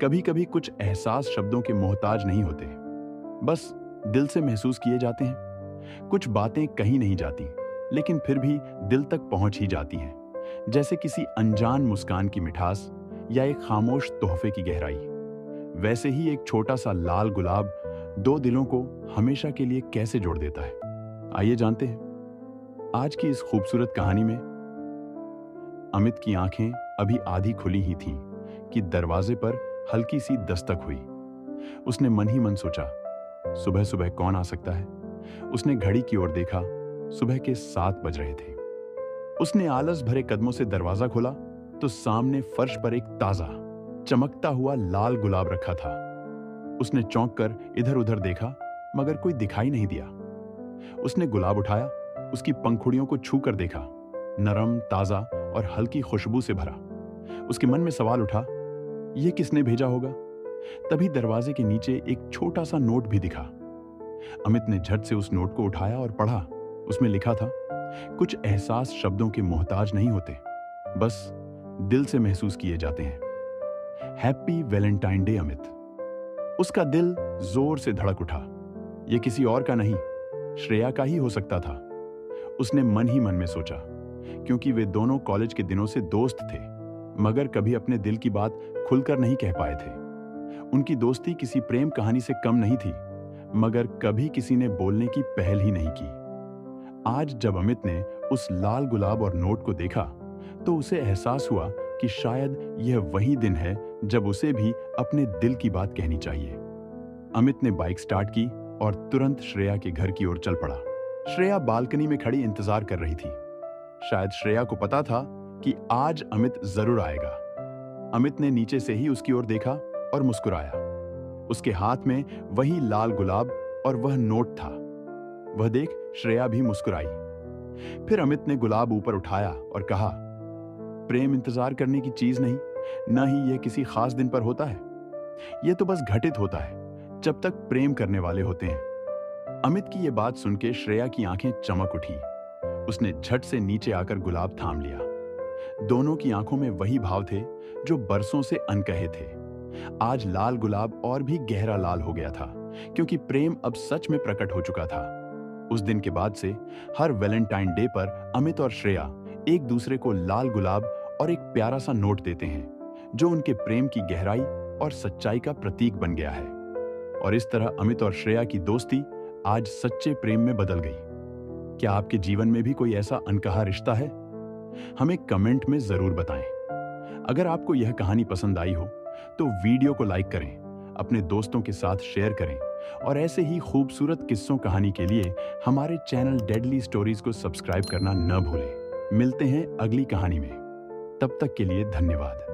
कभी कभी कुछ एहसास शब्दों के मोहताज नहीं होते, बस दिल से महसूस किए जाते हैं। कुछ बातें कही नहीं जाती, लेकिन फिर भी दिल तक पहुंच ही जाती हैं, जैसे किसी अनजान मुस्कान की मिठास या एक खामोश तोहफे की गहराई। वैसे ही एक छोटा सा लाल गुलाब दो दिलों को हमेशा के लिए कैसे जोड़ देता है, आइए जानते हैं। आज की इस खूबसूरत कहानी में अमित की आंखें अभी आधी खुली ही थीं कि दरवाजे पर हल्की सी दस्तक हुई। उसने मन ही मन सोचा, सुबह सुबह कौन आ सकता है। उसने घड़ी की ओर देखा, सुबह के 7 बज रहे थे। उसने आलस भरे कदमों से दरवाजा खोला तो सामने फर्श पर एक ताजा चमकता हुआ लाल गुलाब रखा था। उसने चौंक कर इधर उधर देखा, मगर कोई दिखाई नहीं दिया। उसने गुलाब उठाया, उसकी पंखुड़ियों को छू कर देखा, नरम, ताजा और हल्की खुशबू से भरा। उसके मन में सवाल उठा, यह किसने भेजा होगा। तभी दरवाजे के नीचे एक छोटा सा नोट भी दिखा। अमित ने झट से उस नोट को उठाया और पढ़ा। उसमें लिखा था, कुछ एहसास शब्दों के मोहताज नहीं होते, बस दिल से महसूस किए जाते हैं। Happy Valentine day Amit. उसका दिल जोर से धड़क उठा। यह किसी और का नहीं, श्रेया का ही हो सकता था। उसने मन ही मन में सोचा, क्योंकि वे दोनों कॉलेज के दिनों से दोस्त थे, मगर कभी अपने दिल की बात खुलकर नहीं कह पाए थे। उनकी दोस्ती किसी प्रेम कहानी से कम नहीं थी, मगर कभी किसी ने बोलने की पहल ही नहीं की। आज जब अमित ने उस लाल गुलाब और नोट को देखा, तो उसे एहसास हुआ कि शायद यह वही दिन है जब उसे भी अपने दिल की बात कहनी चाहिए। अमित ने बाइक स्टार्ट की और तुरंत श्रेया के घर की ओर चल पड़ा। श्रेया बालकनी में खड़ी इंतजार कर रही थी। शायद श्रेया को पता था कि आज अमित जरूर आएगा। अमित ने नीचे से ही उसकी ओर देखा और मुस्कुराया। उसके हाथ में वही लाल गुलाब और वह नोट था। वह देख श्रेया भी मुस्कुराई। फिर अमित ने गुलाब ऊपर उठाया और कहा, प्रेम इंतजार करने की चीज नहीं, न ही यह किसी खास दिन पर होता है। यह तो बस घटित होता है जब तक प्रेम करने वाले होते हैं। अमित की यह बात सुनकर श्रेया की आंखें चमक उठी। उसने झट से नीचे आकर गुलाब थाम लिया। दोनों की आंखों में वही भाव थे जो बरसों से अनकहे थे। आज लाल गुलाब और भी गहरा लाल हो गया था, क्योंकि प्रेम अब सच में प्रकट हो चुका था। उस दिन के बाद से हर वैलेंटाइन डे पर अमित और श्रेया एक दूसरे को लाल गुलाब और एक प्यारा सा नोट देते हैं, जो उनके प्रेम की गहराई और सच्चाई का प्रतीक बन गया है। और इस तरह अमित और श्रेया की दोस्ती आज सच्चे प्रेम में बदल गई। क्या आपके जीवन में भी कोई ऐसा अनकहा रिश्ता है? हमें कमेंट में जरूर बताएं। अगर आपको यह कहानी पसंद आई हो तो वीडियो को लाइक करें, अपने दोस्तों के साथ शेयर करें और ऐसे ही खूबसूरत किस्सों कहानी के लिए हमारे चैनल डेडली स्टोरीज को सब्सक्राइब करना न भूलें। मिलते हैं अगली कहानी में। तब तक के लिए धन्यवाद।